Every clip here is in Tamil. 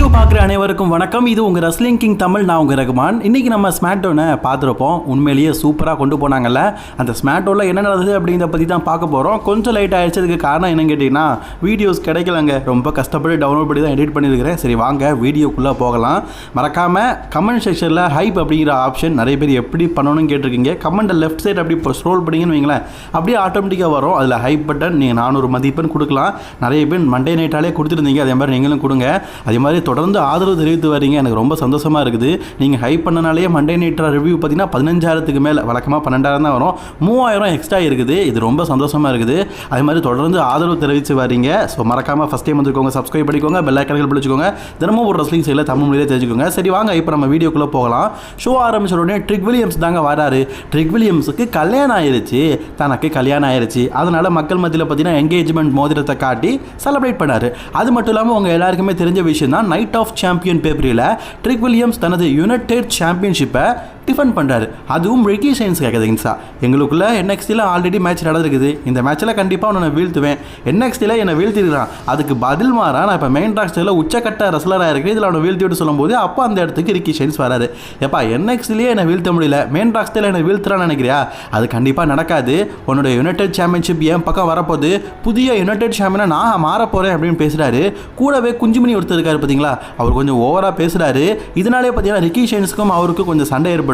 வீடியோ பார்க்குற அனைவருக்கும் வணக்கம். இது உங்கள் ரெஸ்லிங் கிங் தமிழ். நான் உங்கள் ரகுமான். இன்றைக்கி நம்ம ஸ்மாக்டவுனை பார்த்துருப்போம். உண்மையிலேயே சூப்பராக கொண்டு போனாங்கல்ல. அந்த ஸ்மாக்டவுனில் என்ன நடந்தது அப்படிங்கிறத பற்றி தான் பார்க்க போகிறோம். கொஞ்சம் லைட் ஆகிடுச்சு. அதுக்கு காரணம் என்னன்னு கேட்டிங்கன்னா வீடியோஸ் கிடைக்கலங்க. ரொம்ப கஷ்டப்பட்டு டவுன்லோட் பண்ணி தான் எடிட் பண்ணியிருக்கிறேன். சரி வாங்க வீடியோக்குள்ளே போகலாம். மறக்காமல் கமெண்ட் செக்ஷனில் ஹைப் அப்படிங்கிற ஆப்ஷன் நிறைய பேர் எப்படி பண்ணணும்னு கேட்டிருக்கீங்க. கமெண்ட்டை லெஃப்ட் சைட் அப்படி இப்போ ஸ்க்ரோல் பண்ணிங்கன்னு வைங்களேன், அப்படியே ஆட்டோமேட்டிக்காக வரும். அதில் ஹைப் பட்டன் நீங்கள் 400 மதிப்பெண் கொடுக்கலாம். நிறைய பேர் மண்டே நைட்டாலே கொடுத்துருந்தீங்க. அதே மாதிரி நீங்களும் கொடுங்க. அதே மாதிரி தொடர்ந்து ஆதரவு தெரிவித்து வரீங்க. எனக்கு ரொம்ப சந்தோஷமாக இருக்குது. நீங்கள் ஹைப் பண்ணனாலே மண்டே நைட்ரா ரிவ்யூ பார்த்தீங்கன்னா 15,000க்கு மேலே, வழக்கமாக 12,000 தான் வரும். 3,000 எக்ஸ்ட்ரா இருக்குது. இது ரொம்ப சந்தோஷமாக இருக்குது. அதே மாதிரி தொடர்ந்து ஆதரவு தெரிவித்து வரீங்க. ஸோ மறக்காமல் ஃபஸ்ட் டைம் வந்துருக்கோங்க, சப்ஸ்கிரைப் பண்ணிக்கோங்க, பெல் ஐக்கான்கள் பிடிச்சிக்கோங்க. தினமும் ஒரு ரெஸ்லிங் சைடில் தமிழ் மொழியிலே தெரிஞ்சுக்கோங்க. சரி வாங்க இப்போ நம்ம வீடியோக்குள்ளே போகலாம். ஷோ ஆரம்பிச்ச உடனே ட்ரிக் வில்லியம்ஸ் தாங்க வராரு. ட்ரிக் வில்லியம்ஸுக்கு கல்யாணம் ஆயிடுச்சு. தனக்கு கல்யாணம் ஆயிடுச்சு. அதனால் மக்கள் மத்தியில் பார்த்தீங்கன்னா என்கேஜ்மெண்ட் மோதிரத்தை காட்டி செலிப்ரேட் பண்ணார். அது மட்டும் இல்லாமல் உங்கள் எல்லாருக்குமே தெரிஞ்ச விஷயம் தான், நைட் ஆஃப் சாம்பியன் பேப்பரில் ட்ரிக் வில்லியம்ஸ் தனது யுனைடெட் சாம்பியன்ஷிப்பை டிஃபெண்ட் பண்ணுறாரு. அதுவும் ரிக்கி ஷைன்ஸ் கேட்குதுங்க சார். எங்களுக்குள்ள NXTல ஆல்ரெடி மேட்ச் நடந்திருக்குது. இந்த மேட்ச்சில் கண்டிப்பாக உன்னை வீழ்த்துவேன். NXTல என்னை வீழ்த்திருக்கிறான். அதுக்கு பதில் மாறா நான் இப்போ மெயின் ராஸ்டரில் உச்சக்கட்ட ரெஸ்லராக இருக்கிறேன். இதில் அவனை வீழ்த்தி விட்டு சொல்லும்போது அப்போ அந்த இடத்துக்கு ரிக்கி ஷைன்ஸ் வராரு. எப்பா NXTலேயே என்னை வீழ்த்த முடியல, மெயின் ராஸ்டரில் என்னை வீழ்த்துறான்னு நினைக்கிறியா? அது கண்டிப்பாக நடக்காது. உன்னோட யுனைடெட் சாம்பியன்ஷிப் என் பக்கம் வரப்போது. புதிய யுனைடெட் சாம்பியனை நான் மாறப்போகிறேன் அப்படின்னு பேசுகிறாரு. கூடவே குஞ்சுமணி ஒருத்தர் இருக்காரு பார்த்தீங்களா, அவர் கொஞ்சம் ஓவராக பேசுகிறாரு. இதனாலே பார்த்தீங்கன்னா ரிக்கி ஷைன்ஸுக்கும் அவருக்கும் கொஞ்சம் சண்டை ஏற்படுது.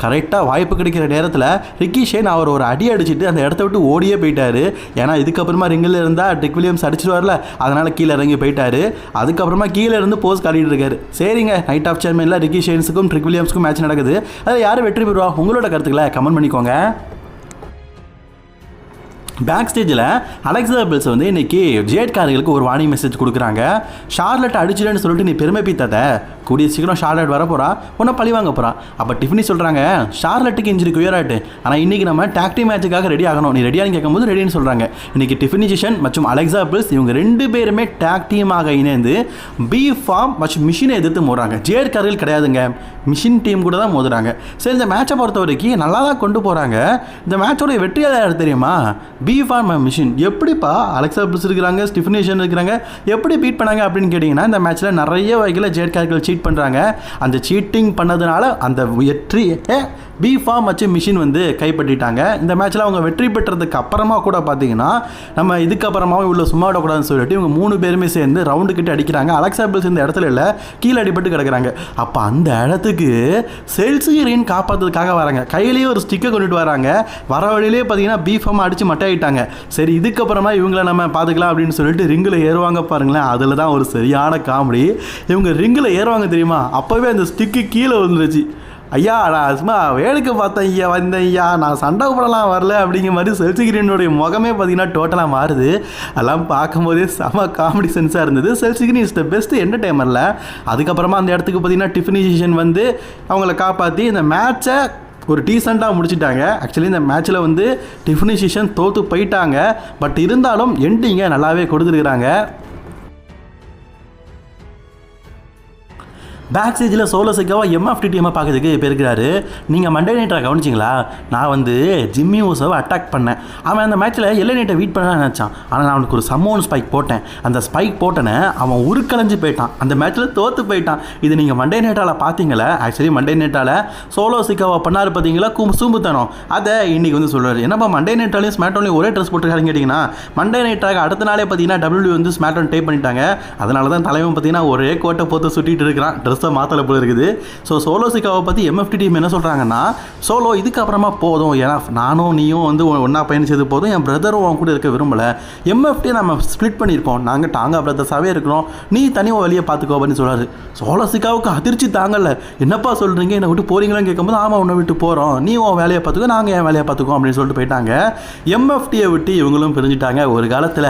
கரெக்டாக வாய்ப்பு கிடைக்கிற நேரத்தில் ரிக்கி ஷைன் அவர் ஒரு அடி அடிச்சுட்டு அந்த இடத்த விட்டு ஓடியே போயிட்டாரு. ஏன்னா இதுக்கப்புறமா ரிங்கில் இருந்தால் ட்ரிக் வில்லியம்ஸ் அடிச்சிருவார்ல, அதனால் கீழே இறங்கி போயிட்டாரு. அதுக்கப்புறமா கீழே இருந்து போஸ் காட்டிட்டு இருக்காரு. சரிங்க, நைட் ஆஃப் சாம்பியனில் ரிக்கி ஷைன்ஸுக்கும் ட்ரிக் வில்லியம்ஸுக்கும் மேட்ச் நடக்குது. அதில் யார் வெற்றி பெறுவா? உங்களோட கருத்துக்களை கமெண்ட் பண்ணிக்கோங்க. பேக் ஸ்டேஜில் அலெக்சா பில்ஸ் வந்து இன்றைக்கி ஜேட் கார்களுக்கு ஒரு வார்னிங் மெசேஜ் கொடுக்குறாங்க. ஷார்லெட் அடிச்சிடன்னு சொல்லிட்டு நீ பெருமை பீத்தாத, கூடிய சீக்கிரம் ஷார்லெட் வர போகிறா, உன்னை பழி வாங்க போகிறா. அப்போ டிஃபினி சொல்கிறாங்க ஷார்லெட்டுக்கு இன்ஜுரி குயராட்டு, ஆனால் இன்றைக்கி நம்ம டாக் டீம் மேட்சுக்காக ரெடி ஆகணும், நீ ரெடியானு கேட்கும்போது ரெடின்னு சொல்கிறாங்க. இன்றைக்கி டிஃபினி ஜிஷன் மற்றும் அலெக்சா பில்ஸ் இவங்க 2 பேருமே டாக் டீமாக இணைந்து பி ஃபார்ம் மற்றும் மிஷினை எதிர்த்து மோதுறாங்க. ஜேட் கார்கள் கிடையாதுங்க, மிஷின் டீம் கூட தான் மோதுறாங்க. சரி, இந்த மேட்சை பொறுத்த வரைக்கும் நல்லா தான் கொண்டு போகிறாங்க. இந்த மேட்சோட வெற்றியாளர் யார் தெரியுமா? பி ஃபார்ம் மிஷின். எப்படிப்பா அலெக்சா பில்ஸ் இருக்கிறாங்க, ஸ்டிஃபனி ஷைன் இருக்கிறாங்க, எப்படி பீட் பண்ணாங்க அப்படின்னு கேட்டிங்கன்னா, இந்த மேட்ச்சில் நிறைய வகையில் ஜேட் கார்கள் சீட் பண்ணுறாங்க. அந்த சீட்டிங் பண்ணதுனால அந்த வெற்றி பி ஃபார்ம் மற்றும் மிஷின் வந்து கைப்பற்றிட்டாங்க. இந்த மேட்ச்சில் அவங்க வெற்றி பெற்றதுக்கு அப்புறமா கூட பார்த்தீங்கன்னா நம்ம இதுக்கப்புறமாவும் இவ்வளோ சும்மா விடக்கூடாதுன்னு சொல்லிட்டு இவங்க 3 பேருமே சேர்ந்து ரவுண்டு கிட்ட அடிக்கிறாங்க. அலெக்சா பில்ஸ் இந்த இடத்துல இல்லை, கீழே அடிபட்டு கிடக்குறாங்க. அப்போ அந்த இடத்துக்கு செல்சியரின் காப்பாற்றுறதுக்காக வராங்க. கையிலேயே ஒரு ஸ்டிக்கை கொண்டுட்டு வராங்க. வர வழியிலே பார்த்தீங்கன்னா பி ஃபார்ம் அடித்து மட்டையிட்டாங்க. சரி, இதுக்கப்புறமா இவங்கள நம்ம பார்த்துக்கலாம் அப்படின்னு சொல்லிட்டு ரிங்கில் ஏறுவாங்க பாருங்களேன். அதில் தான் ஒரு சரியான காமெடி. இவங்க ரிங்கில் ஏறுவாங்க தெரியுமா, அப்போவே அந்த ஸ்டிக்கு கீழே வந்துருச்சு. ஐயா நான் சும்மா வேடிக்கை பார்த்தேன் ஐயா, வந்தேன் ஐயா, நான் சண்டை போடலாம் வரல அப்படிங்கிற மாதிரி செல்சிகிரீனுடைய முகமே பார்த்தீங்கன்னா டோட்டலாக மாறுது. அதெல்லாம் பார்க்கும்போதே செம காமெடி சென்ஸாக இருந்தது. செல்சிகிரீன் இஸ் த பெஸ்ட் என்டர்டைமரில். அதுக்கப்புறமா அந்த இடத்துக்கு பார்த்தீங்கன்னா டிஃபினி ஷைன் வந்து அவங்கள காப்பாற்றி இந்த மேட்சை ஒரு டீசெண்டாக முடிச்சிட்டாங்க. ஆக்சுவலி இந்த மேட்ச்சில் வந்து டிஃபினி ஷைன் தோற்று போயிட்டாங்க. பட் இருந்தாலும் எண்டிங்கை நல்லாவே கொடுத்துருக்குறாங்க. பேக் ஸ்டேஜில் சோலோ சிக்காவா MFT டீமை பார்க்கறதுக்கு இப்போ இருக்கிறாரு. நீங்கள் மண்டே நைட்டாக கவனிச்சிங்களா? நான் வந்து ஜிம்மி ஊசோவை அட்டாக் பண்ணேன். அவன் அந்த மேட்ச்சில் எல்லை நைட்டை வீட் பண்ண நினச்சான். ஆனால் நான் அவனுக்கு ஒரு சம்மோன் ஸ்பைக் போட்டேன். அந்த ஸ்பைக் போட்டேன்னு அவன் உருக்கலைஞ்சு போயிட்டான். அந்த மேட்ச்சில் தோற்று போயிட்டான். இது நீங்கள் மண்டே நைட்டால் பார்த்தீங்களா? ஆக்சுவலி மண்டே நைட்டால் சோலோ சிக்காவா பண்ணார் பார்த்தீங்களா, சூம்புத்தனம். அதை இன்றைக்கி வந்து சொல்கிறார். என்னப்பா மண்டே நைட்டாலையும் ஸ்மாக்டவுன்லையும் ஒரே ட்ரெஸ் போட்டுருக்காருன்னு கேட்டிங்கன்னா, மண்டே நைட்டாக அடுத்த நாளே பார்த்தீங்கன்னா WWE வந்து ஸ்மாக்டவுன் டேப் பண்ணிட்டாங்க. அதனால தான் தலைவன் பார்த்தீங்கன்னா ஒரே கோட்டை போட்டு சுட்டிட்டு இருக்கிறான். மாத்தலை போல இருக்குது. ஸோ சோலோ சிக்காவை பற்றி MFT டீம் என்ன சொல்கிறாங்கன்னா, சோலோ இதுக்கப்புறமா போதும், ஏன்னா நானும் நீயும் வந்து ஒன்றா பயணிச்சது போதும், என் பிரதரும் அவன் கூட இருக்க விரும்பலை, MFT நம்ம ஸ்ப்ளிட் பண்ணியிருக்கோம், நாங்கள் டாங்கா பிரதர்ஸாகவே இருக்கிறோம், நீ தனியாக வழியை பார்த்துக்கோ அப்படின்னு சொல்கிறாரு. சோலோ சிக்காவுக்கு அதிர்ச்சி தாங்கலை. என்னப்பா சொல்கிறீங்க, என்னை விட்டு போகிறீங்களான்னு கேட்கும்போது, ஆமாம் உன்னை விட்டு போகிறோம், நீ உன் வேலையை பார்த்துக்கோ, நாங்கள் என் வேலையை பார்த்துக்கோம் அப்படின்னு சொல்லிட்டு போயிட்டாங்க. MFTயை விட்டு இவங்களும் பிரிஞ்சுட்டாங்க. ஒரு காலத்தில்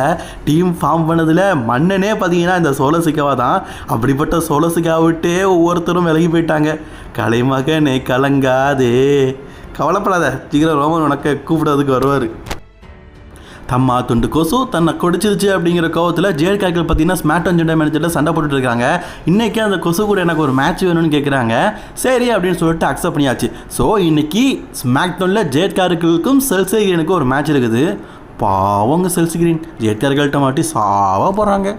டீம் ஃபார்ம் பண்ணதில் மன்னனே பார்த்தீங்கன்னா இந்த சோலோ சிக்காவா தான். அப்படிப்பட்ட சோலோ சிக்காவை விட்டே ஒவ்வொருத்தரும் விலகி போயிட்டாங்க. கலைமகனே கலங்காதே, கவலைப்படாத, சீக்கிரம் ரோமன் உனக்கு கூப்பிடாதுக்கு வருவார். தம்மா துண்டு கொசு தன்னை கொடிச்சிருச்சு அப்படிங்கிற கோவத்தில் ஜேட் கார்கள் பார்த்தீங்கன்னா ஸ்மாக்டவுன் ஜெண்டர் மேனேஜர்ல சண்டை போட்டுட்டு இருக்காங்க. இன்றைக்கி அந்த கொசு கூட எனக்கு ஒரு மேட்ச் வேணும்னு கேட்குறாங்க. சரி அப்படின்னு சொல்லிட்டு அக்செப்ட் பண்ணியாச்சு. ஸோ இன்றைக்கி ஸ்மாக்டவுனில் ஜேட் கார்களுக்கும் செல்சிகிரீனுக்கும் ஒரு மேட்ச் இருக்குது. பாவங்க செல்சிகிரீன் ஜேட் கார்கள்ட்ட மாட்டி சாவ போகிறாங்க.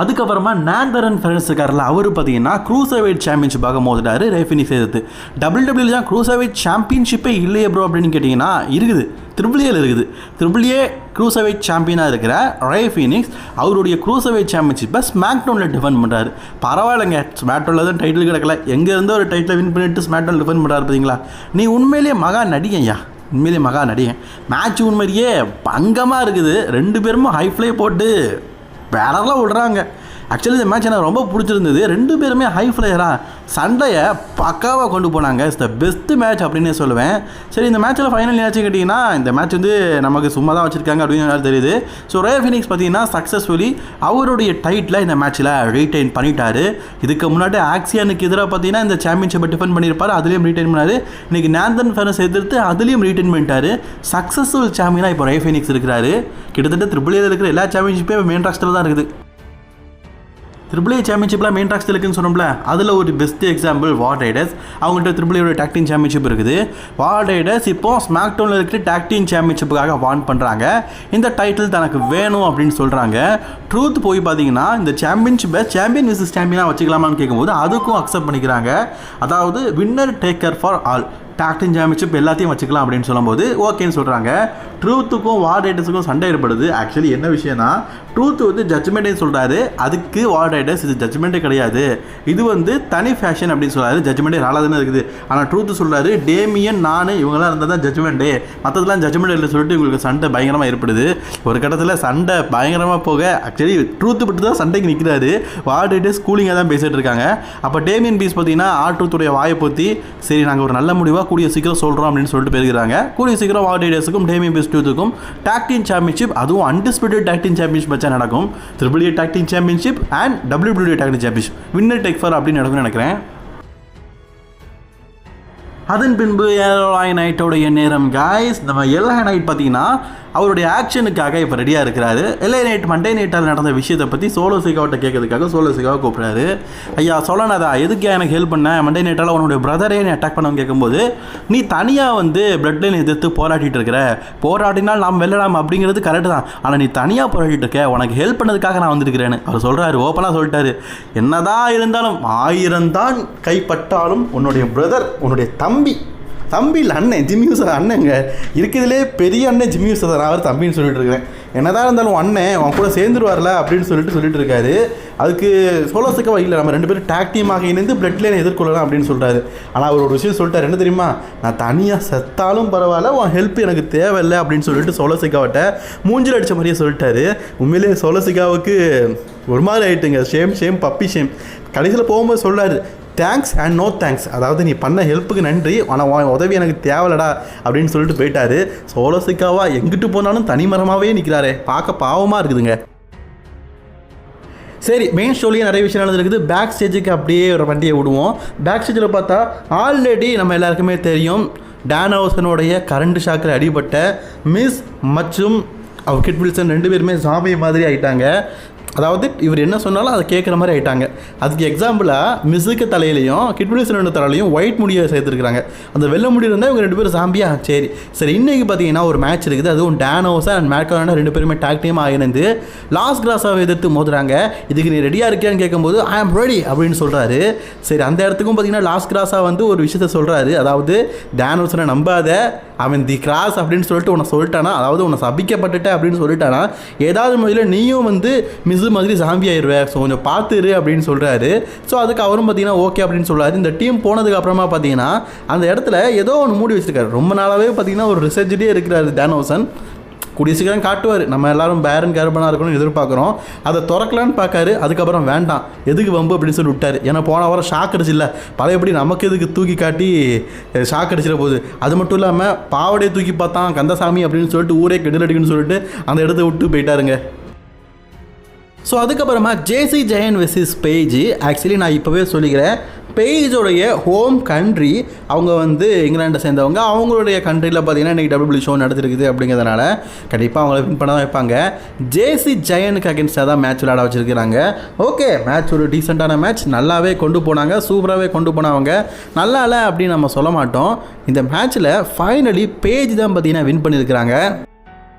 அதுக்கப்புறமா நாந்தரன் ஃபெரன்ஸ் இருக்கார்ல, அவர் பார்த்தீங்கன்னா க்ரூசர்வெயிட் சாம்பியன்ஷிப்பாக மோதிட்டாரு ரே ஃபினிக்ஸ் எதிர்த்து. WWE தான் க்ரூசர்வெயிட் சாம்பியன்ஷிப்பே இல்லையே ப்ரோ அப்படின்னு கேட்டிங்கன்னா இருக்குது, ட்ரிபிள் இருக்குது. ட்ரிபிள் ஏ க்ரூசர்வெயிட் சாம்பியனாக இருக்கிற ரே ஃபினிக்ஸ் அவருடைய க்ரூசர்வெயிட் சாம்பியன்ஷிப்பை ஸ்மாக்டவுனில் டிஃபெண்ட் பண்ணுறாரு. பரவாயில்லைங்க, ஸ்மாக்டவுனில் தான் டைட்டில் கிடக்கல, எங்கேருந்து ஒரு டைட்டில் வின் பண்ணிட்டு ஸ்மாக்டவுன் டிஃபெண்ட் பண்ணுறாரு பார்த்தீங்களா. நீ உண்மையிலேயே மகா நடிகையா, உண்மையிலேயே மகா நடிகன். மேட்ச் உண்மையிலேயே பங்கமாக இருக்குது, ரெண்டு பேரும் ஹைஃப்ளை போட்டு வேறெல்லாம் விடுறாங்க. ஆக்சுவலி இந்த மேட்ச் எனக்கு ரொம்ப பிடிச்சிருந்தது. ரெண்டு பேருமே ஹை ஃப்ளையராக சண்டையை பக்காவாக கொண்டு போனாங்க. இட்ஸ் த பெஸ்ட் மேட்ச் அப்படின்னே சொல்லுவேன். சரி, இந்த மேட்ச்சில் ஃபைனல் ஏதாச்சும் கேட்டிங்கன்னா இந்த மேட்ச் வந்து நமக்கு சும்மா தான் வச்சுருக்காங்க அப்படின்னு தெரியுது. ஸோ ரே ஃபினிக்ஸ் பார்த்தீங்கன்னா சக்ஸஸ்ஃபுல்லி அவருடைய டைட்டில் இந்த மேட்ச்சில் ரீட்டைன் பண்ணிட்டார். இதுக்கு முன்னாடி ஆக்சியானுக்கு எதிராக பார்த்தீங்கன்னா இந்த சாம்பியன்ஷிப்பை டிஃபெண்ட் பண்ணியிருப்பார், அதுலேயும் ரீட்டைன் பண்ணார். இன்றைக்கி நாந்தன் ஃபெரன்ஸ் எதிர்த்து அதுலேயும் ரீட்டைன் பண்ணிட்டார். சக்ஸஸ்ஃபுல் சாம்பியனாக இப்போ ரே ஃபினிக்ஸ் இருக்கிறாரு. கிட்டத்தட்ட ட்ரிபிள் ஏல இருக்கிற எல்லா சாம்பியன்ஷிப்பே மெயின் ராஸ்டரில் தான் இருக்குது. ட்ரிபிள் ஏ சாம்பியன்ஷிப்லாம் மெயின் ராஸ்டர் இருக்குன்னு சொன்னோம்ல, அதில் ஒரு பெஸ்ட் எக்ஸாம்பிள் வார் ரைடர்ஸ். அவங்கள்ட்ட ட்ரிபிள் ஏயோட டாக் டீம் சாம்பியன்ஷிப் இருக்குது. வார் ரைடர்ஸ் இப்போ ஸ்மாக் டவுனில் இருக்கிற டாக் டீம் சாம்பியன்ஷிப்புக்காக வார்ன் பண்ணுறாங்க. இந்த டைட்டில் தனக்கு வேணும் அப்படின்னு சொல்கிறாங்க. ட்ரூத் போய் பார்த்தீங்கன்னா இந்த சாம்பியன்ஷிப்பை சாம்பியன் விசஸ் சாம்பியனாக வச்சுக்கலாமான்னு கேட்கும்போது அதுக்கும் அக்செப்ட் பண்ணிக்கிறாங்க. அதாவது winner taker for all, tag team championship எல்லாத்தையும் வச்சுக்கலாம் அப்படின்னு சொல்லும்போது ஓகேன்னு சொல்கிறாங்க. ட்ரூத்துக்கும் வார் ரைடர்ஸுக்கும் சண்டை ஏற்படுது. ஆக்சுவலி என்ன விஷயம்னா, ட்ரூத் வந்து ஜட்ஜ்மெண்ட்டே சொல்கிறாரு, அதுக்கு வார் ரைடர்ஸ் இது ஜட்ஜ்மெண்ட்டே கிடையாது, இது வந்து தனி ஃபேஷன் அப்படின்னு சொல்கிறாரு. ஜட்ஜ்மெண்ட்டே நல்லா தானே இருக்குது. ஆனால் ட்ரூத் சொல்கிறாரு, டேமியன் நான் இவங்களாம் இருந்தால் தான் ஜட்ஜ்மெண்ட்டே, மற்றதெல்லாம் ஜட்ஜ்மெண்ட் இல்லை சொல்லிட்டு இவங்களுக்கு சண்டை பயங்கரமாக ஏற்படுது. ஒரு கட்டத்தில் சண்டை பயங்கரமாக போக ஆக்சுவலி ட்ரூத் பட்டு தான் சண்டைக்கு நிற்கிறாரு. வார் ரைடர்ஸ் கூலிங்காக தான் பேசிகிட்டு இருக்காங்க. அப்போ டேமியன் பீஸ் பார்த்தீங்கன்னா ட்ரூத்துடைய வாயை பொத்தி சரி நாங்கள் ஒரு நல்ல முடிவாக கூடிய சீக்கிரம் சொல்கிறோம் அப்படின்னு சொல்லிட்டு பேசுகிறாங்க. கூடிய சீக்கிரம் வார் ரைடர்ஸுக்கும் டேமியன் பீஸ் ட்ரூத்துக்கும் டாக் டீம் சாம்பியன்ஷிப், அதுவும் அன்டிஸ்பியூட்டட் டாக் டீம் சாம்பியன்ஷிப் வச்சா நடக்கும். Triple A tag team championship and WWE tag team championship winner take for அப்படின்னு நடக்கும்னு நினைக்கிறேன். அதன் பின்பு LA நைட்டோடைய நேரம் காய்ஸ். நம்ம LA நைட் பார்த்தீங்கன்னா அவருடைய ஆக்ஷனுக்காக இப்போ ரெடியாக இருக்கிறாரு. LA நைட் மண்டே நைட்டால் நடந்த விஷயத்தை பற்றி சோலோ சிகாவட்ட கேட்கறதுக்காக சோலோ சிகாவை கூப்பிட்றாரு. ஐயா சொல்லணாதா, எதுக்கு எனக்கு ஹெல்ப் பண்ண, மண்டே நைட்டால் உன்னுடைய பிரதரே நீ அட்டாக் பண்ண கேட்கும்போது நீ தனியாக வந்து பிளட் லைன் எதிர்த்து போராட்டிகிட்டு இருக்கிற, போராட்டினால் நாம் வெல்லலாம் அப்படிங்கிறது கரெக்டு தான், ஆனால் நீ தனியாக போராட்டிகிட்டு இருக்க, உனக்கு ஹெல்ப் பண்ணதுக்காக நான் வந்துருக்கிறேன்னு அவர் சொல்கிறாரு. ஓப்பனாக சொல்லிட்டாரு, என்னதான் இருந்தாலும் 1000 தான் கைப்பட்டாலும் உன்னுடைய பிரதர், உன்னுடைய தம்பி இல்லை அண்ணன் ஜிம்மியூஸ் அண்ணங்க இருக்கிறதுலே பெரிய அண்ணன் ஜிம்மியூஸ் தான், நான் அவர் தம்பின்னு சொல்லிட்டு இருக்கிறேன். என்னதான் இருந்தாலும் அண்ணன் அவன் கூட சேர்ந்துருவார்ல அப்படின்னு சொல்லிட்டு இருக்காரு. அதுக்கு சோலோ சிகாவா இல்லை, நம்ம ரெண்டு பேரும் டாக் டீமாக இணைந்து பிளட் லைனை எதிர்கொள்ளலாம் அப்படின்னு சொல்கிறாரு. ஆனால் அவர் ஒரு விஷயம் சொல்லிட்டார், என்ன தெரியுமா, நான் தனியாக செத்தாலும் பரவாயில்ல, உன் ஹெல்ப் எனக்கு தேவையில்லை அப்படின்னு சொல்லிட்டு சோலோ சிகாவட்ட மூஞ்சில் அடித்த மாதிரியே சொல்லிட்டாரு. உண்மையிலேயே சோலோ சிகாவுக்கு ஒரு மாதிரி ஆகிட்டுங்க, ஷேம் பப்பி ஷேம். கடைசியில் போகும்போது சொல்கிறாரு, தேங்க்ஸ் அண்ட் நோ தேங்க்ஸ், அதாவது நீ பண்ண ஹெல்ப்புக்கு நன்றி, ஆனால் உதவி எனக்கு தேவைலடா அப்படின்னு சொல்லிட்டு போயிட்டாரு. சோலோ சிகாவா எங்கிட்டு போனாலும் தனிமரமாகவே நிற்கிறாரே, பார்க்க பாவமாக இருக்குதுங்க. சரி, மெயின் ஸ்டோரியே நிறைய விஷயம் நடந்துருக்குது. பேக் ஸ்டேஜுக்கு அப்படியே ஒரு வண்டியை விடுவோம். பேக் ஸ்டேஜில் பார்த்தா ஆல்ரெடி நம்ம எல்லாருக்குமே தெரியும், டான் ஹவுசனுடைய கரண்ட் ஷாக்கில் அடிபட்ட மிஸ் மற்றும் அவர் கிட் வில்சன் ரெண்டு பேருமே சாமி மாதிரி ஆகிட்டாங்க. அதாவது இவர் என்ன சொன்னாலும் அதை கேட்குற மாதிரி ஆகிட்டாங்க. அதுக்கு எக்ஸாம்பிளாக மிஸ்ஸுக்கு தலையிலையும் கிட் வில்சனோட தலையிலையும் ஒயிட் முடியை சேர்த்துருக்குறாங்க. அந்த வெள்ளை முடி இருந்தால் இவங்க ரெண்டு பேரும் சாம்பியா. சரி இன்றைக்கி பார்த்தீங்கன்னா ஒரு மேட்ச் இருக்குது. அதுவும் டான் ஹவுஸா அண்ட் மேட் கார்னர் ரெண்டு பேருமே டாக் டீமாக இணைந்து லாஸ் கிராஸாவை எதிர்த்து மோதுறாங்க. இதுக்கு நீ ரெடியாக இருக்கியான்னு கேட்கும்போது ஐ ஆம் ரெடி அப்படின்னு சொல்கிறாரு. சரி, அந்த இடத்துக்கும் பார்த்தீங்கன்னா லாஸ் கிராஸா வந்து ஒரு விஷயத்த சொல்கிறாரு. அதாவது டான் ஹவுஸனை நம்பாத, அவன் தி கிராஸ் அப்படின்னு சொல்லிட்டு உன்னை சொல்லிட்டானா, அதாவது உன்னை சபிக்கப்பட்டுட்ட அப்படின்னு சொல்லிட்டானா ஏதாவது முறையில் நீயும் வந்து மிஸ் மாதிரி சாம்பி ஆயிடுவேன், ஸோ கொஞ்சம் பார்த்துரு அப்படின்னு சொல்கிறாரு. ஸோ அதுக்கு அவரும் பார்த்தீங்கன்னா ஓகே அப்படின்னு சொல்கிறாரு. இந்த டீம் போனதுக்கு அப்புறமா பார்த்தீங்கன்னா அந்த இடத்துல ஏதோ ஒன்று மூடி வச்சிருக்காரு. ரொம்ப நாளாகவே பார்த்தீங்கன்னா ஒரு ரிசர்ச்டே இருக்கிறாரு டான் ஹவுசன். கூடிய சீக்கிரம் காட்டுவார், நம்ம எல்லாரும் பேரன் கேர்பனாக இருக்கணும்னு எதிர்பார்க்குறோம். அதை திறக்கலான்னு பார்க்காரு. அதுக்கப்புறம் வேண்டாம், எதுக்கு வம்பு அப்படின்னு சொல்லி விட்டார். ஏன்னா போன வாரம் ஷாக் அடிச்சில்ல, பழையபடி நமக்கு எதுக்கு தூக்கி காட்டி ஷாக் அடிச்சிட போகுது. அது மட்டும் இல்லாமல் பாவடையை தூக்கி பார்த்தான் கந்தசாமி அப்படின்னு சொல்லிட்டு ஊரே கெடுதல் அடிக்குன்னு சொல்லிட்டு அந்த இடத்த விட்டு போயிட்டாருங்க. ஸோ அதுக்கப்புறமா ஜேசி ஜெயன் வெர்சஸ் பேஜ். ஆக்சுவலி நான் இப்போவே சொல்லிக்கிறேன், பேஜோடைய ஹோம் கண்ட்ரி அவங்க வந்து இங்கிலாண்டை சேர்ந்தவங்க. அவங்களுடைய கண்ட்ரியில் பார்த்தீங்கன்னா இன்றைக்கி WWE ஷோ நடத்திருக்குது அப்படிங்கிறதுனால கண்டிப்பாக அவங்கள வின் பண்ண தான் வைப்பாங்க. ஜேசி ஜெயனுக்கு அகேன்ஸ்டாக தான் மேட்ச் விளையாட வச்சுருக்கிறாங்க. ஓகே, மேட்ச் ஒரு டீசெண்டான மேட்ச், நல்லாவே கொண்டு போனாங்க, சூப்பராகவே கொண்டு போனவங்க. நல்லா இல்லை அப்படின்னு நம்ம சொல்ல மாட்டோம். இந்த மேட்ச்சில் ஃபைனலி பேஜ் தான் பார்த்தீங்கன்னா வின் பண்ணியிருக்கிறாங்க.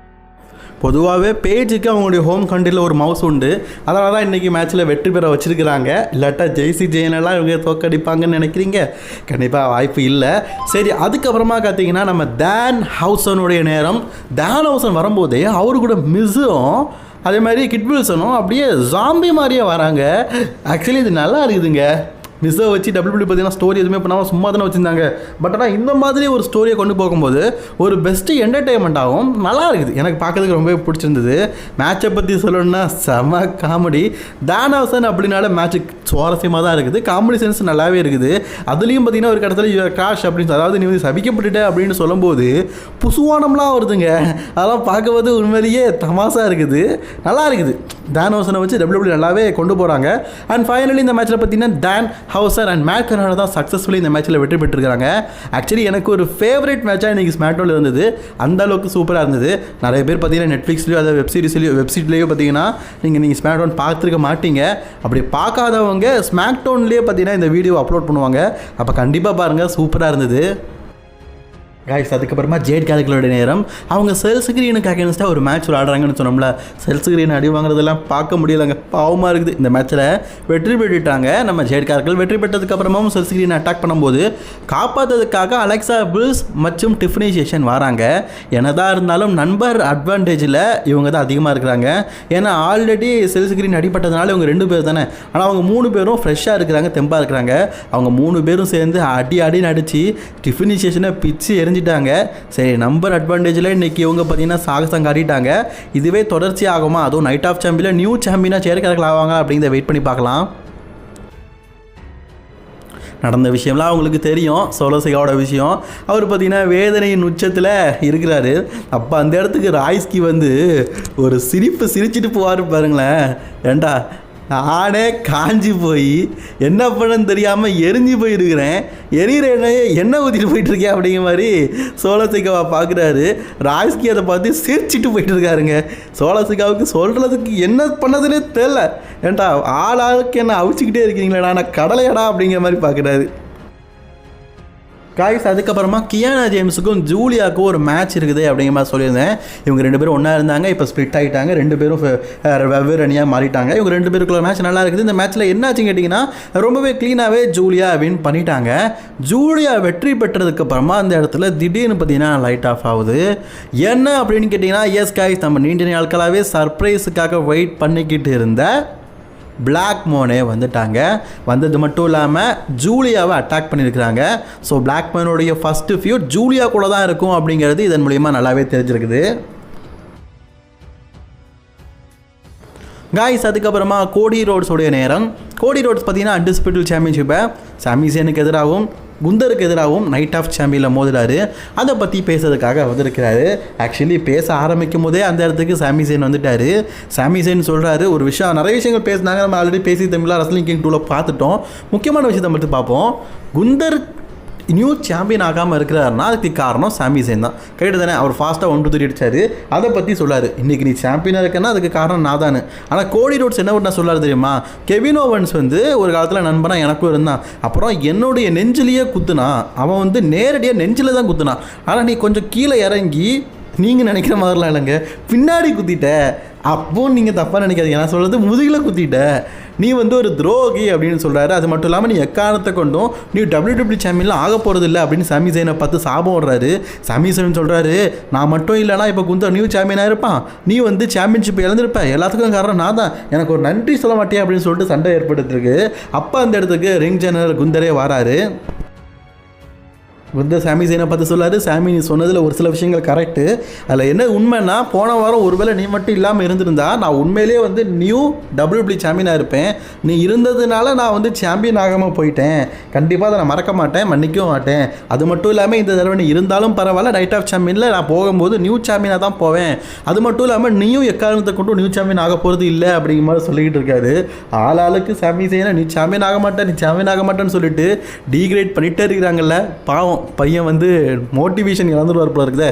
பொதுவாகவே பேஜுக்கு அவங்களுடைய ஹோம் கண்ட்ரியில் ஒரு மவுஸ் உண்டு. அதனால தான் இன்றைக்கி மேட்ச்சில் வெற்றி பெற வச்சுருக்கிறாங்க. இல்லாட்டா ஜெயனெல்லாம் இவங்க தோக்கடிப்பாங்கன்னு நினைக்கிறீங்க? கண்டிப்பாக வாய்ப்பு இல்லை. சரி, அதுக்கப்புறமா பார்த்தீங்கன்னா நம்ம டான் ஹவுசனுடைய நேரம். டான் ஹவுசன் வரும்போதே அவரு கூட மிஸ்ஸும் அதே மாதிரி கிட் வில்சனும் அப்படியே ஜாம்பி மாதிரியே வராங்க. ஆக்சுவலி இது நல்லா இருக்குதுங்க. மிஸ்ஸை வச்சு டபிள்யூபிள்யூ பார்த்தீங்கன்னா ஸ்டோரி எதுவுமே பண்ணாமல் சும்மா தானே வச்சுருந்தாங்க. பட் ஆனால் இந்த மாதிரி ஒரு ஸ்டோரியை கொண்டு போகும்போது ஒரு பெஸ்ட்டு என்டர்டெயின்மெண்ட்டாகவும் நல்லா இருக்குது. எனக்கு பார்க்கறதுக்கு ரொம்பவே பிடிச்சிருந்தது. மேட்சை பற்றி சொல்லணும்னா செம காமெடி. டான் ஹவுசன் அப்படின்னால மேட்ச்சு சுவாரஸ்யமாக தான் இருக்குது. காமெடி சென்ஸ் நல்லாவே இருக்குது. அதுலேயும் பார்த்தீங்கன்னா ஒரு கடத்தில் கிராஷ் அப்படின்னு, அதாவது நீ வந்து சபிக்கப்பட்டுட்ட அப்படின்னு சொல்லும்போது புசுவானம்லாம் வருதுங்க. அதெல்லாம் பார்க்கும்போது உண்மையிலேயே தமாசாக இருக்குது, நல்லா இருக்குது. டான் ஹவுசனை வச்சு டபிள்யூபிள்யூ நல்லாவே கொண்டு போகிறாங்க. அண்ட் ஃபைனலி இந்த மேட்ச்சில் பார்த்தீங்கன்னா Don Housel and mat Canada தான் சக்ஸஸ்ஃபுல்லி இந்த மேட்ச்சில் வெற்றி பெற்றிருக்காங்க. ஆக்சுவலி எனக்கு ஒரு ஃபேவரட் மேட்சாக இன்றைக்கி ஸ்மாக்டவுனில் இருந்தது. அந்த அளவுக்கு சூப்பராக இருந்தது. நிறைய பேர் பார்த்தீங்கன்னா நெட்ஃப்ளிக்ஸ்லையோ அதை வெப்சைட்லேயோ பார்த்தீங்கன்னா நீங்கள் ஸ்மாக்டவுன் பார்த்துருக்க மாட்டீங்க. அப்படி பார்க்காதவங்க ஸ்மாக்டவுன்லேயே பார்த்தீங்கன்னா இந்த வீடியோ அப்லோட் பண்ணுவாங்க. அப்போ கண்டிப்பாக பாருங்கள், சூப்பராக இருந்தது கைஸ். அதுக்கப்புறமா ஜேட் கேரக்டரோட நேரம். அவங்க செல்ஸ் கிரீனுக்கு அகேன்ஸ்டாக ஒரு மேட்ச் விளாடுறாங்கன்னு சொன்னோம்ல. செல்ஸ் கிரீன் அடி வாங்குறதெல்லாம் பார்க்க முடியலைங்க, பாவமாக இருக்குது. இந்த மேட்ச்சில் வெற்றி பெற்றுட்டாங்க நம்ம ஜேட் கேரக்டர். வெற்றி பெற்றதுக்கப்புறமாவும் செல்ஸ் கிரீன் அட்டாக் பண்ணும்போது காப்பாற்றுறதுக்காக அலெக்சா பில்ஸ் மற்றும் டிஃபனி சேஷன் வராங்க. என்னதான் இருந்தாலும் நம்பர் அட்வான்டேஜில் இவங்க தான் அதிகமாக இருக்கிறாங்க. ஏன்னா ஆல்ரெடி செல்ஸ் கிரீன் அடிப்பட்டதுனால இவங்க 2 பேர் தானே. ஆனால் அவங்க 3 பேரும் ஃப்ரெஷ்ஷாக இருக்கிறாங்க, தெம்பாக இருக்கிறாங்க. அவங்க 3 பேரும் சேர்ந்து அடின்னு அடித்து டிஃபனி சேஷனை பிச்சு எரிஞ்சிட்டாங்க. சரி, நம்பர் அட்வான்டேஜில் இன்றைக்கி இவங்க பார்த்தீங்கன்னா சாகசம் காட்டிட்டாங்க. இதுவே தொடர்ச்சி ஆகுமா? அதுவும் நைட் ஆஃப் சாம்பியனில் நியூ சாம்பியனாக சேர்க்கிறார்கள் ஆவாங்க அப்படிங்கிறத வெயிட் பண்ணி பார்க்கலாம். நடந்த விஷயம்லாம் அவங்களுக்கு தெரியும். சோலோசிகாவோட விஷயம். அவர் பார்த்தீங்கன்னா வேதனையின் உச்சத்தில் இருக்கிறாரு. அப்போ அந்த இடத்துக்கு ராய்ஸ்கி வந்து ஒரு சிரிச்சிட்டு போவார் பாருங்களேன். ஏண்டா நானே காஞ்சி போய் என்ன பண்ணன்னு தெரியாமல் எரிஞ்சு போயிருக்கிறேன், எரியிற எண்ணெய் ஊற்றிட்டு போயிட்டுருக்கேன் அப்படிங்கிற மாதிரி சோலசிகாவை பார்க்குறாரு. ராய்ஸ்கி அதை பார்த்து சிரிச்சிட்டு போயிட்டுருக்காருங்க. சோலசிகாவுக்கு சொல்கிறதுக்கு என்ன பண்ணதுன்னே தெரில. ஏன்டா ஆளுக்கு என்ன அவிச்சிக்கிட்டே இருக்கீங்களேடா, நான் கடலையடா அப்படிங்கிற மாதிரி பார்க்குறாரு காய்ஸ். அதுக்கப்புறமா கியானா ஜேம்ஸுக்கும் ஜூலியாவுக்கும் ஒரு மேட்ச் இருக்குது அப்படிங்கிற மாதிரி சொல்லியிருந்தேன். இவங்க 2 பேரும் ஒன்றா இருந்தாங்க, இப்போ ஸ்ப்ளிட் ஆகிட்டாங்க. 2 பேரும் வெவ்வேறு அணியாக மாறிட்டாங்க. இவங்க 2 பேருக்குள்ள மேட்ச் நல்லா இருக்குது. இந்த மேட்ச்சில் என்னாச்சுன்னு கேட்டிங்கன்னா ரொம்பவே க்ளீனாகவே ஜூலியா வின் பண்ணிட்டாங்க. ஜூலியா வெற்றி பெற்றதுக்கப்புறமா அந்த இடத்துல திடீர்னு பார்த்தீங்கன்னா லைட் ஆஃப் ஆகுது. என்ன அப்படின்னு கேட்டிங்கன்னா, எஸ் காய்ஸ், நம்ம நீண்ட நாட்களாகவே சர்ப்ரைஸுக்காக வெயிட் பண்ணிக்கிட்டு இருந்த பிளாக் மோனே வந்துட்டாங்க. வந்தது மட்டும் இல்லாமல் ஜூலியாவை அட்டாக் பண்ணியிருக்கிறாங்க. ஸோ பிளாக் மோனுடைய ஃபஸ்ட்டு ஃபியூட் ஜூலியா கூட தான் இருக்கும் அப்படிங்கிறது இதன் மூலிமா நல்லாவே தெரிஞ்சிருக்குது காய்ஸ். அதுக்கப்புறமா கோடி ரோட்ஸோடைய நேரம். கோடி ரோட்ஸ் பார்த்தீங்கன்னா அன்டிஸ்பியூட்டட் சாம்பியன்ஷிப்பை சாமி சேனுக்கு எதிராகவும் குந்தருக்கு எதிராகவும் நைட் ஆஃப் சாம்பியனில் மோதுறாரு. அதை பற்றி பேசுறதுக்காக வந்திருக்கிறாரு. ஆக்சுவலி பேச ஆரம்பிக்கும் போதே அந்த இடத்துக்கு சாமி சேன் வந்துட்டார். சாமி சேன் சொல்கிறாரு ஒரு விஷயம், நிறைய விஷயங்கள் பேசினாங்க, நம்ம ஆல்ரெடி பேசி தமிழாக ரெஸ்லிங் கிங் 2ல் பார்த்துட்டோம். முக்கியமான விஷயத்தை மட்டும் பார்ப்போம். குந்தர் நியூ சாம்பியன் ஆகாமல் இருக்கிறாருன்னா அதுக்கு காரணம் சாமி சேன் தான். கரெக்டு தானே? அவர் ஃபாஸ்ட்டாக 1 2 3 அடிச்சார். அதை பற்றி சொல்லார். இன்றைக்கி நீ சாம்பியனாக இருக்கன்னா அதுக்கு காரணம் நான் தானே. ஆனால் கோடி ரோட்ஸ் என்ன பண்ண சொல்லாரு தெரியுமா? கெவின் ஓவன்ஸ் வந்து ஒரு காலத்தில் நண்பனாக எனக்கும் இருந்தான். அப்புறம் என்னுடைய நெஞ்சிலேயே குத்துனான். அவன் வந்து நேரடியாக நெஞ்சில் தான் குத்துனான். ஆனால் நீ கொஞ்சம் கீழே இறங்கி நீங்கள் நினைக்கிற மாதிரிலாம் இல்லைங்க, பின்னாடி குத்திட்ட. அப்போது நீங்கள் தப்பாக நினைக்காதீங்க, நான் சொல்கிறது முதுகில் குத்திட்ட. நீ வந்து ஒரு துரோகி அப்படின்னு சொல்கிறாரு. அது மட்டும் இல்லாமல் நீ எக்காரணத்தை கொண்டும் நீ WWE சாம்பியனில் ஆக போகிறது இல்லை அப்படின்னு சாமி சேனை பார்த்து சாபம் விடுறாரு. சாமி சேன் சொல்கிறாரு, நான் மட்டும் இல்லைனா இப்போ குந்தர் நியூ சாம்பியனாக இருப்பான், நீ வந்து சாம்பியன்ஷிப் இழந்திருப்ப, எல்லாத்துக்கும் காரணம் நான் தான், எனக்கு ஒரு நன்றி சொல்ல மாட்டேன் அப்படின்னு சொல்லிட்டு சண்டை ஏற்பட்டுருக்கு. அப்போ அந்த இடத்துக்கு ரிங் ஜெனரல் குந்தரே வராரு. குந்தர் சாமி சேனை பார்த்து சொல்லார், சாமி நீ சொன்னதில் ஒரு சில விஷயங்கள் கரெக்டு. அதில் என்ன உண்மைன்னா, போன வாரம் ஒருவேளை நீ மட்டும் இல்லாமல் இருந்திருந்தா நான் உண்மையிலேயே வந்து நியூ WWE சாம்பியனாக இருப்பேன். நீ இருந்ததுனால நான் வந்து சாம்பியன் ஆகாமல் போயிட்டேன். கண்டிப்பாக அதை நான் மறக்க மாட்டேன், மன்னிக்கவும் மாட்டேன். அது மட்டும் இல்லாமல் இந்த தடவை நீ இருந்தாலும் பரவாயில்ல, நைட் ஆஃப் சாம்பியனில் நான் போகும்போது நியூ சாம்பியனாக தான் போவேன். அது மட்டும் இல்லாமல் நீயும் எக்காரணத்தை கொண்டு நியூ சாம்பியன் ஆக போகிறது இல்லை அப்படிங்கிற மாதிரி சொல்லிக்கிட்டு இருக்காரு. ஆளுக்கு சாமி சேனை நீ சாம்பியன் ஆக மாட்டேன், நீ சாம்பியன் ஆக மாட்டேன்னு சொல்லிட்டு டீக்ரேட் பண்ணிகிட்டே இருக்கிறாங்கல்ல. பாவம் பையன் வந்து மோட்டிவேஷன் இழந்துருவார் போல இருக்குதே.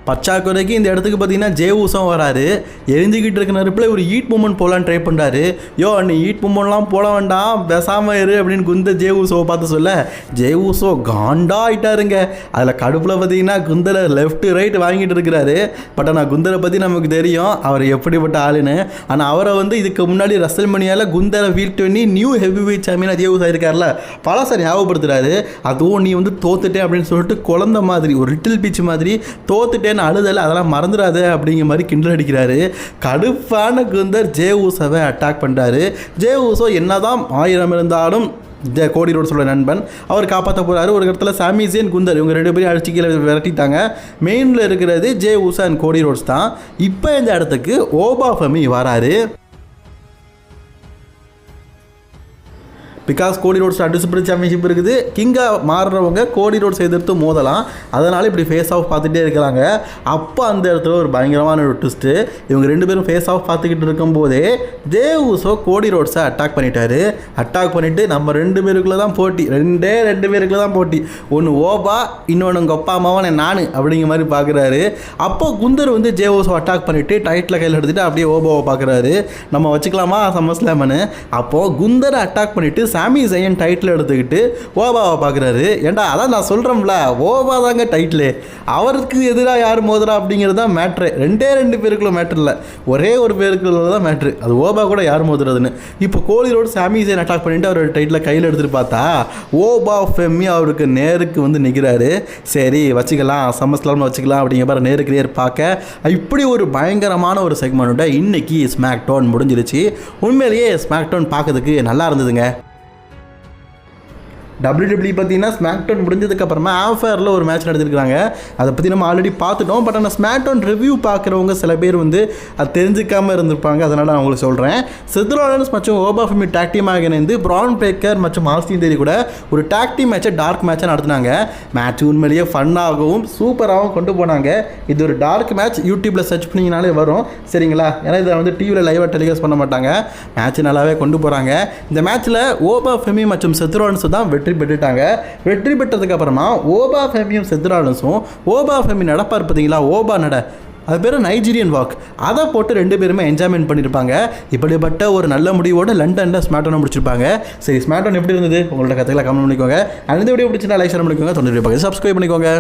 பச்சாக்குறைக்கு இந்த இடத்துக்கு பார்த்தீங்கன்னா ஜே ஊசம் வராரு. எரிஞ்சிக்கிட்டு இருக்க நெருப்பில் ஒரு ஈட் மூமெண்ட் போகலான்னு ட்ரை பண்ணுறாரு. யோ நீ ஈட் மூமெண்ட்லாம் போட வேண்டாம், பேசாமல் இரு அப்படின்னு குந்தர் ஜே ஊசோவை பார்த்து சொல்ல ஜே ஊசோ காண்டா ஆகிட்டாருங்க. அதில் கடுப்பில் பார்த்தீங்கன்னா குந்தரை லெஃப்ட் ரைட் வாங்கிட்டு இருக்கிறாரு. பட் ஆனால் குந்தரை பற்றி நமக்கு தெரியும் அவர் எப்படிப்பட்ட ஆளுன்னு. ஆனால் அவரை வந்து இதுக்கு முன்னாடி ரசல்மனியாவில் குந்தரை வீட் பண்ணி நியூ ஹெவி வெயிட் சாம்பியனாக ஜே ஊசோ இருக்கார்ல, பழசை ஞாபகப்படுத்துறாரு. அதுவும் நீ வந்து தோத்துட்டே அப்படின்னு சொல்லிட்டு குழந்தை மாதிரி ஒரு லிட்டில் பீச் மாதிரி தோத்துட்டே அழுதல் அதெல்லாம் மறந்துடாத அப்படிங்கிற மாதிரி கிண்டல் அடிக்கிறாரு. கடுப்பான குந்தர் ஜே ஊசோவை அட்டாக் பண்ணுறாரு. ஜே ஊசோ என்னதான் 1000 இருந்தாலும் கோடி ரோட்ஸோட நண்பன் அவர் காப்பாற்ற போகிறாரு. ஒரு இடத்துல சாமி ஜெயின் குந்தர் இவங்க 2 பேரும் அடிச்சு கீழே விரட்டிட்டாங்க. மெயினில் இருக்கிறது ஜே ஊசோ அண்ட் கோடி ரோட்ஸ் தான். இப்போ இந்த இடத்துக்கு ஓபா ஃபெமி வராரு. பிகாஸ் கோடி ரோட்ஸ் அன்டிசிபிள் சாம்பியன்ஷிப் இருக்குது. கிங்காக மாறுறவங்க கோடி ரோட்ஸ் எதிர்த்து மோதலாம். அதனால் இப்படி ஃபேஸ் ஆஃப் பார்த்துட்டே இருக்கிறாங்க. அப்போ அந்த இடத்துல ஒரு பயங்கரமான ஒரு ட்விஸ்ட்டு. இவங்க 2 பேரும் ஃபேஸ் ஆஃப் பார்த்துக்கிட்டு இருக்கும்போதே ஜே ஊசோ கோடி ரோட்ஸை அட்டாக் பண்ணிட்டாரு. அட்டாக் பண்ணிவிட்டு நம்ம 2 பேருக்குள்ளே தான் போட்டி, 2 பேருக்குள்ளே தான் போட்டி. ஒன்று ஓபா, இன்னொன்று உங்கள் அப்பா அம்மாவான நான் அப்படிங்கிற மாதிரி பார்க்குறாரு. அப்போ குந்தர் வந்து ஜே ஊசோ அட்டாக் பண்ணிவிட்டு டைட்டில் கையில் எடுத்துகிட்டு அப்படியே ஓபாவை பார்க்குறாரு. நம்ம வச்சுக்கலாமா சம்மஸ்லாமனு. அப்போது குந்தரை அட்டாக் பண்ணிவிட்டு சாமி ஜெயின் டைட்டில் எடுத்துக்கிட்டு ஓபாவை பார்க்குறாரு. ஏண்டா அதான் நான் சொல்கிறேன்ல, ஓபா தாங்க டைட்டிலு. அவருக்கு எதிராக யார் மோதுறா அப்படிங்கிறது தான் மேட்ரு. 2 பேருக்குள்ள மேட்ரு இல்லை, ஒரே ஒரு பேருக்குள்ள தான் மேட்ரு. அது ஓபா கூட யார் மோதுறதுன்னு. இப்போ கோடி ரோடு சாமி ஜெயின் அட்டாக் பண்ணிட்டு அவர் டைட்டில் கையில் எடுத்துகிட்டு பார்த்தா ஓபா ஃபெமி அவருக்கு நேருக்கு வந்து நிற்கிறாரு. சரி வச்சுக்கலாம், சம்மஸ்லாம்னு வச்சுக்கலாம் அப்படிங்கிற மாதிரி நேருக்கு நேர் பார்க்க இப்படி ஒரு பயங்கரமான ஒரு செக்மெண்ட்டோட இன்னைக்கு ஸ்மாக் டவுன் முடிஞ்சிருச்சு. உண்மையிலேயே ஸ்மாக் டவுன் பார்க்கறதுக்கு நல்லா இருந்ததுங்க. WWE பார்த்தீங்கன்னா ஸ்மாக் டவுன் முடிஞ்சதுக்கப்புறமா ஆஃபேரில் ஒரு மேட்ச் நடத்திருக்காங்க. அதை பற்றி நம்ம ஆல்ரெடி பார்த்துட்டோம். பட் ஆனால் ஸ்மாக் டவுன் ரிவ்யூ பார்க்குறவங்க சில பேர் வந்து அது தெரிஞ்சிக்காமல் இருந்திருப்பாங்க. அதனால் நான் உங்களுக்கு சொல்கிறேன். செத் ராலின்ஸ் மற்றும் ஓபா ஃபெமி டாக் டீமாக இணைந்து பிரான் பிரேக்கர் மற்றும் ஆஸ்டின் தேரி கூட ஒரு டாக் டீம் மேட்சை டார்க் மேட்சாக நடத்தினாங்க. மேட்ச் உண்மையிலேயே ஃபன்னாகவும் சூப்பராகவும் கொண்டு போனாங்க. இது ஒரு டார்க் மேட்ச். யூடியூப்பில் சர்ச் பண்ணிங்கனாலே வரும் சரிங்களா. ஏன்னா இதை வந்து டிவியில் லைவாக டெலிகாஸ்ட் பண்ண மாட்டாங்க. மேட்ச் நல்லாவே கொண்டு போகிறாங்க. இந்த மேட்ச்சில் ஓபா ஃபெமி மற்றும் செத் ராலின்ஸ் தான் வெற்றி பெற்றுட்டாங்க. வெற்றி பெற்றதுக்கு அப்புறமா ஓபா ஃபெமியும் செத் ராலின்ஸும் ஓபா ஃபெமி நடப்பார் பார்த்தீங்களா, ஓபா நட, அது பேர் நைஜீரியன் வாக், அதை போட்டு 2 பேருமே என்ஜாய்மெண்ட் பண்ணியிருப்பாங்க. இப்படிப்பட்ட ஒரு நல்ல முடிவோடு லண்டனில் ஸ்மாக் டவுனை முடிச்சிருப்பாங்க. சரி, ஸ்மாக் டவுன் எப்படி இருந்தது உங்களோட கதைகளை கமெண்ட் பண்ணிக்கோங்க. அந்த வீடியோ பிடிச்சிருந்தா லைக் ஷேர் பண்ணிக்கோங்க. 90 சப்ஸ்கிரைப் பண்ணிக்கோங்க.